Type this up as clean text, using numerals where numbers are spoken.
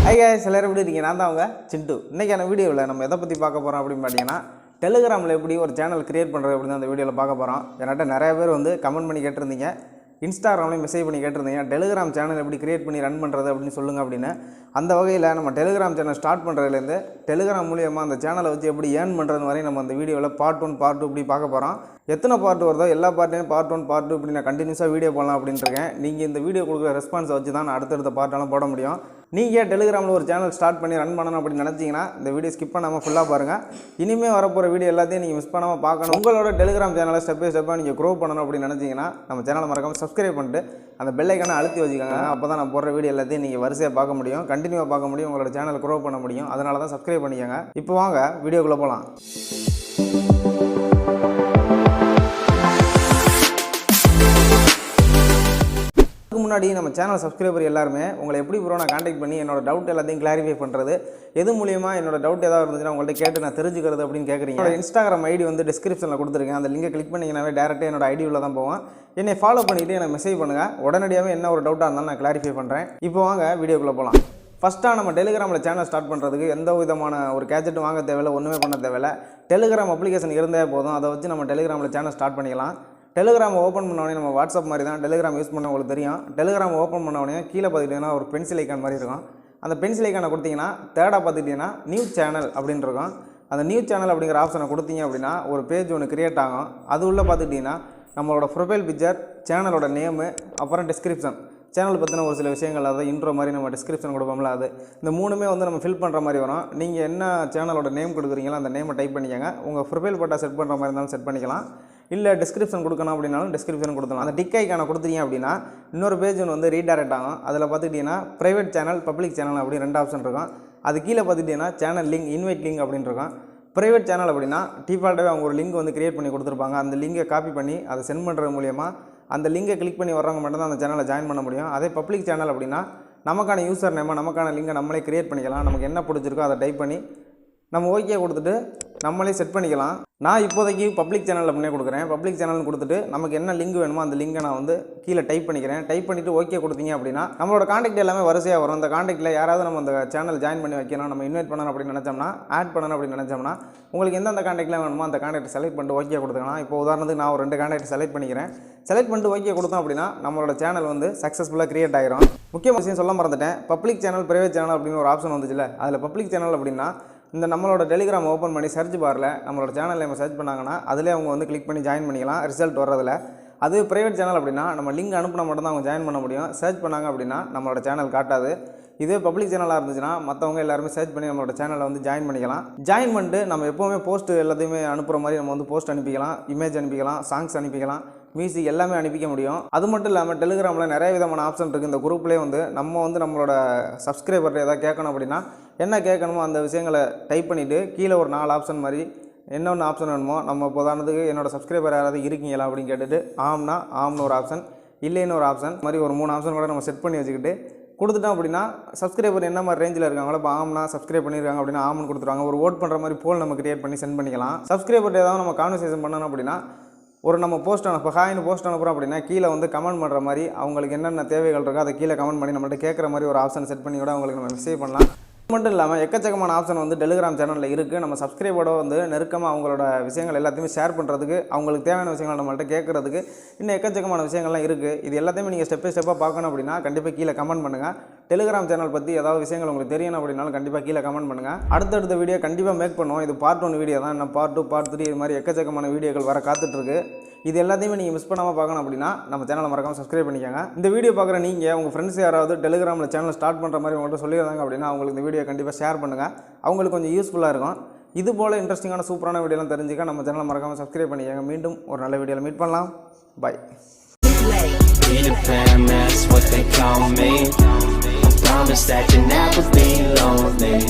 Hi guys எல்லாரும் எப்படி இருக்கீங்க? நான் தான் அவங்க சிண்டு. இன்னைக்கான வீடியோவில் நம்ம எதை பற்றி பார்க்க போகிறோம் அப்படின்னு பார்த்தீங்கன்னா, டெலிகிராமில் எப்படி ஒரு சேனல் கிரியேட் பண்ணுறது அப்படின்னு அந்த வீடியோவில் பார்க்க போகிறோம். என்கிட்ட நிறைய பேர் வந்து கமெண்ட் பண்ணி கேட்டிருந்தீங்க, இன்ஸ்டாகிராம்லேயும் மெசேஜ் பண்ணி கேட்டிருந்தீங்க, டெலிகிராம் சேனல் எப்படி கிரியேட் பண்ணி ரன் பண்ணுறது அப்படின்னு சொல்லுங்கள் அப்படின்னு. அந்த வகையில் நம்ம டெலிகிராம் சேனல் ஸ்டார்ட் பண்ணுறதுலேருந்து டெலிகிராம் மூலியமாக அந்த சேனலை வச்சு எப்படி ஏர்ன் பண்ணுறது வரையும் நம்ம அந்த வீடியோவில் பார்ட் 1 பார்ட் 2 இப்படி பார்க்க போகிறோம். எத்தனை பார்ட் வருதோ எல்லா பார்ட்டையும் பார்ட் 1 பார்ட் 2 இப்படி நான் கண்டினியூஸாக வீடியோ போடலாம் அப்படின்ட்டு இருக்கேன். நீங்கள் இந்த வீடியோ கொடுக்குற ரெஸ்பான்ஸை வச்சு தான் நான் அடுத்தடுத்த பார்ட்டெல்லாம் போட முடியும். நீங்கள் டெலிகிராமில் ஒரு சேனல் ஸ்டார்ட் பண்ணி ரன் பண்ணணும் அப்படின்னு நினச்சிங்கன்னா இந்த வீடியோ ஸ்கிப் பண்ணாமல் ஃபுல்லாக பாருங்கள். இனிமேல் வரப்போகிற வீடியோ எல்லாத்தையும் நீங்கள் மிஸ் பண்ணாமல் பார்க்கணும். உங்களோட டெலிகிராம் சேனலை ஸ்டெப் பை ஸ்டெப்பாக நீங்கள் க்ரோ பண்ணணும் அப்படின்னு நினச்சிங்கன்னா நம்ம சேனலை மறக்காமல் சப்ஸ்கிரைப் பண்ணிட்டு அந்த பெல் ஐக்கானை அழுத்தி வச்சுக்கோங்க. அப்போ தான் நான் போடுற வீடியோ எல்லாத்தையும் நீங்கள் வரிசையாக பார்க்க முடியும், கண்டினியூவாக பார்க்க முடியும், உங்களோட சேனல் க்ரோ பண்ண முடியும். அதனால தான் சப்ஸ்கிரைப் பண்ணிக்கோங்க. இப்போ வாங்க வீடியோக்குள்ளே போகலாம். முன்னாடி நம்ம சேனல் சப்ஸ்கிரைபர் எல்லாருமே உங்களை எப்படி ப்ரோ நான் கான்டாக்ட் பண்ணி என்னோட டவுட் எல்லாத்தையும் கிளாரிஃபை பண்ணுறது, எது மூலியமாக என்னோட டவுட் ஏதாவது இருந்துச்சுன்னா உங்கள்கிட்ட கேட்டு நான் தெரிஞ்சுக்கிறது அப்படின்னு கேட்குறீங்க. என்னோட இன்ஸ்டாகிராம் ஐடி வந்து டிஸ்கிரிப்ஷனில் கொடுத்துருக்கேன். அந்த லிங்கை கிளிக் பண்ணிங்கனாவே டேரெக்டாக என்னோட ஐடி உள்ள தான் போவேன். என்னை ஃபாலோ பண்ணிவிட்டு எனக்கு மெசேஜ் பண்ணுங்கள். உடனடியாகவே என்ன ஒரு டவுட்டாக இருந்தாலும் நான் கிளாரிஃபை பண்ணுறேன். இப்போ வாங்க வீடியோக்குள்ளே போகலாம். ஃபஸ்ட்டாக நம்ம டெலிகிராமில் சேனல் ஸ்டார்ட் பண்ணுறதுக்கு எந்த விதமான ஒரு கேஜெட்டும் வாங்க தேவையில்லை, ஒன்றுமே பண்ண தேவையில்லை. டெலிகிராம் அப்ளிகேஷன் இருந்தே போதும். அதை வச்சு நம்ம டெலிகிராமில் சேனல் ஸ்டார்ட் பண்ணிக்கலாம். டெலிகிராம் ஓப்பன் பண்ண உடனே நம்ம வாட்ஸ்அப் மாதிரி தான் டெலிகிராம் யூஸ் பண்ண உங்களுக்கு தெரியும். டெலிகிராம் ஓப்பன் பண்ண உடனே கீழே பார்த்துக்கிட்டிங்கன்னா ஒரு பென்சில் ஐக்கான் மாதிரி இருக்கும். அந்த பென்சில் ஐக்கானை கொடுத்தீங்கன்னா தேர்டாக பார்த்துக்கிட்டிங்கன்னா நியூ சேனல் அப்படின்னு இருக்கும். அந்த நியூ சேனல் அப்படிங்கிற ஆப்ஷனை கொடுத்தீங்க அப்படின்னா ஒரு பேஜ் ஒன்று கிரியேட் ஆகும். அது உள்ளே பார்த்துக்கிட்டிங்கன்னா நம்மளோட ப்ரொஃபைல் பிக்சர், சேனலோட நேமு, அப்புறம் டிஸ்கிரிப்ஷன், சேனல் பற்றின ஒரு சில விஷயங்கள், அதாவது இன்ட்ரோ மாதிரி நம்ம டிஸ்கிரிப்ஷன் கொடுப்போம்ல, அது இந்த மூணுமே வந்து நம்ம ஃபில் பண்ணுற மாதிரி வரும். நீங்கள் என்ன சேனலோட நேம் கொடுக்குறீங்களோ அந்த நேமை டைப் பண்ணிக்கோங்க. உங்கள் ப்ரொஃபைல் பட்டா செட் பண்ணுற மாதிரி இருந்தாலும் செட் பண்ணிக்கலாம். இல்லை டிஸ்கிரிப்ஷன் கொடுக்கணும் அப்படின்னாலும் டிஸ்கிரிப்ஷன் கொடுக்கலாம். அந்த டிக் ஐக்கானை கொடுத்தீங்க அப்படின்னா இன்னொரு பேஜ் ஒன்று வந்து ரீடைரக்ட் ஆகும். அதில் பார்த்துக்கிட்டிங்கன்னா ப்ரைவேட் சேனல், பப்ளிக் சேனல் அப்படி 2 ஆப்ஷன் இருக்கும். அது கீழே பார்த்துக்கிட்டிங்கன்னா சேனல் லிங்க், இன்வைட் லிங்க் அப்படின்னு இருக்கும். ப்ரைவேட் சேனல் அப்படின்னா டிஃபால்ட்டாகவே அவங்க ஒரு லிங்க் வந்து கிரியேட் பண்ணி கொடுத்துருப்பாங்க. அந்த லிங்கை காப்பி பண்ணி அதை சென்ட் பண்ணுறது மூலியமாக அந்த லிங்கை கிளிக் பண்ணி வர்றவங்க மட்டும்தான் அந்த சேனலை ஜாயின் பண்ண முடியும். அதே பப்ளிக் சேனல் அப்படின்னா நமக்கான யூசர் நேமை, நமக்கான லிங்கை நம்மளே கிரியேட் பண்ணிக்கலாம். நமக்கு என்ன பிடிச்சிருக்கோ அதை டைப் பண்ணி நம்ம ஓகே கொடுத்துட்டு நம்மளே செட் பண்ணிக்கலாம். நான் இப்போதைக்கு பப்ளிக் சேனல் அப்படின்னே கொடுக்குறேன். பப்ளிக் சேனல்னு கொடுத்துட்டு நமக்கு என்ன லிங்க் வேணுமோ அந்த லிங்கை நான் வந்து கீழே டைப் பண்ணிக்கிறேன். டைப் பண்ணிவிட்டு ஓகே கொடுத்தீங்க அப்படின்னா நம்மளோட காண்டாக்ட் எல்லாமே வரிசையாக வரும். அந்த காண்டாக்டில் யாராவது நம்ம அந்த சேனல் ஜாயின் பண்ணி வைக்கணும், நம்ம இன்வைட் பண்ணணும் அப்படின்னு நினச்சோம்னா, ஆட் பண்ணணும் அப்படின்னு நினச்சோம்னா உங்களுக்கு எந்தெந்த காண்டாக்ட்லாம் வேணுமோ அந்த காண்டாக்ட் செலக்ட் பண்ணிட்டு ஓகே கொடுத்துக்கலாம். இப்போ உதாரணத்துக்கு நான் ஒரு 2 காண்டாக்ட் செலக்ட் பண்ணிக்கிறேன். செலக்ட் பண்ணிட்டு ஓகே கொடுத்தோம் அப்படின்னா நம்மளோட சேனல் வந்து சக்ஸஸ்ஃபுல்லாக கிரியேட் ஆகிரும். முக்கியமான விஷயம் சொல்ல மறந்துட்டேன், பப்ளிக் சேனல், பிரைவேட் சேனல் அப்படின்னு ஒரு ஆப்ஷன் வந்துச்சுல, அதில் பப்ளிக் சேனல் அப்படின்னா இந்த நம்மளோட டெலிகிராம் ஓப்பன் பண்ணி சர்ச் பாரில் நம்மளோட சேனலில் நம்ம சர்ச் பண்ணாங்கன்னா அதிலே அவங்க வந்து கிளிக் பண்ணி ஜாயின் பண்ணிக்கலாம் ரிசல்ட் வர்றதில். அது ப்ரைவேட் சேனல் அப்படின்னா நம்ம லிங்க் அனுப்பினா மட்டும் தான் அவங்க ஜாயின் பண்ண முடியும். சர்ச் பண்ணாங்க அப்படின்னா நம்மளோட சேனல் காட்டாது. இதே பப்ளிக் சேனலாக இருந்துச்சுன்னா மற்றவங்க எல்லாருமே சர்ச் பண்ணி நம்மளோட சேனலில் வந்து ஜாயின் பண்ணிக்கலாம். ஜாயின் பண்ணிட்டு நம்ம எப்போவுமே போஸ்ட் எல்லாத்தையுமே அனுப்புகிற மாதிரி நம்ம வந்து போஸ்ட் அனுப்பிக்கலாம், இமேஜ் அனுப்பிக்கலாம், சாங்ஸ் அனுப்பிக்கலாம், மியூசிக் எல்லாமே அனுப்பிக்க முடியும். அது மட்டும் இல்லாமல் டெலிகிராமில் நிறைய விதமான ஆப்ஷன் இருக்குது. இந்த குரூப்லேயே வந்து நம்ம வந்து நம்மளோட சப்ஸ்கிரைபர் ஏதாவது கேட்கணும் அப்படின்னா என்ன கேட்கணுமோ அந்த விஷயங்களை டைப் பண்ணிவிட்டு கீழே ஒரு 4 ஆப்ஷன் மாதிரி என்னென்ன ஆப்ஷன் வேணுமோ, நம்ம உதாரணத்துக்கு என்னோடய சப்ஸ்கிரைபர் யாராவது இருக்கீங்களா அப்படின்னு கேட்டுட்டு ஆம்னு ஒரு ஆப்ஷன், இல்லைன்னு ஒரு ஆப்ஷன் மாதிரி ஒரு 3 ஆப்ஷன் கூட நம்ம செட் பண்ணி வச்சுக்கிட்டு கொடுத்துட்டோம் அப்படின்னா சப்ஸ்கிரைபர் என்ன மாதிரி ரேஞ்சில் இருக்காங்களோ இப்போ ஆம்னா சப்ஸ்கிரைப் பண்ணியிருக்காங்க அப்படின்னா ஆம்னு கொடுத்துருவாங்க. ஒரு ஓட் பண்ணுற மாதிரி போல் நம்ம கிரியேட் பண்ணி சென்ட் பண்ணிக்கலாம். சப்ஸ்கிரைபர் ஏதாவது நம்ம கான்வர்சேஷன் பண்ணணும் அப்படின்னா ஒரு நம்ம போஸ்ட் அனுப்ப ஹாய்னு போஸ்ட் அனுப்புகிறோம் அப்படின்னா கீழே வந்து கமெண்ட் பண்ணுற மாதிரி அவங்களுக்கு என்னென்ன தேவைகள் இருக்கோ அதை கீழே கமெண்ட் பண்ணி நம்மள்ட்ட கேட்குற மாதிரி ஒரு ஆப்ஷன் செட் பண்ணி கூட அவங்களுக்கு நம்ம மெசேஜ் பண்ணலாம். இது மட்டும் இல்லாமல் எக்கச்சக்கமான ஆப்ஷன் வந்து டெலிகிராம் சேனலில் இருக்குது. நம்ம சப்ஸ்கிரைபரோட வந்து நெருக்கமாக அவங்களோட விஷயங்கள் எல்லாத்தையுமே ஷேர் பண்ணுறதுக்கு, அவங்களுக்கு தேவையான விஷயங்கள் நம்மள்ட்ட கேட்குறதுக்கு இன்னும் எக்கச்சக்கமான விஷயங்கள்லாம் இருக்குது. இது எல்லாத்தையுமே நீங்கள் ஸ்டெப் பை ஸ்டெப்பாக பார்க்கணும் அப்படின்னா கண்டிப்பாக கீழே கமெண்ட் பண்ணுங்கள். டெலிகிராம் சேனல் பற்றி ஏதாவது விஷயங்கள் உங்களுக்கு தெரியணும் அப்படின்னாலும் கண்டிப்பாக கீழே கமெண்ட் பண்ணுங்கள். அடுத்தடுத்த வீடியோ கண்டிப்பாக மேக் பண்ணுவோம். இது பார்ட் 1 வீடியோ தான், இன்னும் பார்ட் 2 பார்ட் 3 இது மாதிரி எக்கச்சக்கமான வீடியோக்கள் வர காத்துட்ருக்கு. இது எல்லாத்தையுமே நீங்கள் மிஸ் பண்ணாமல் பார்க்கணும் அப்படின்னா நம்ம சேனலை மறக்காமல் சப்ஸ்கிரைப் பண்ணிக்கோங்க. இந்த வீடியோ பார்க்குற நீங்கள் உங்கள் ஃப்ரெண்ட்ஸ் யாராவது டெலிகிராமில் சேனல் ஸ்டார்ட் பண்ணுற மாதிரி உங்கள்கிட்ட சொல்லியிருந்தாங்க அப்படின்னா அவங்களுக்கு இந்த வீடியோ கண்டிப்பாக ஷேர் பண்ணுங்கள். அவங்களுக்கு கொஞ்சம் யூஸ்ஃபுல்லாக இருக்கும். இது போல் இன்ட்ரெஸ்டிங்கான சூப்பரான வீடியோலாம் தெரிஞ்சுக்க நம்ம சேனலை மறக்காமல் சப்ஸ்கிரைப் பண்ணிக்கோங்க. மீண்டும் ஒரு நல்ல வீடியோவில் மீட் பண்ணலாம். பாய்.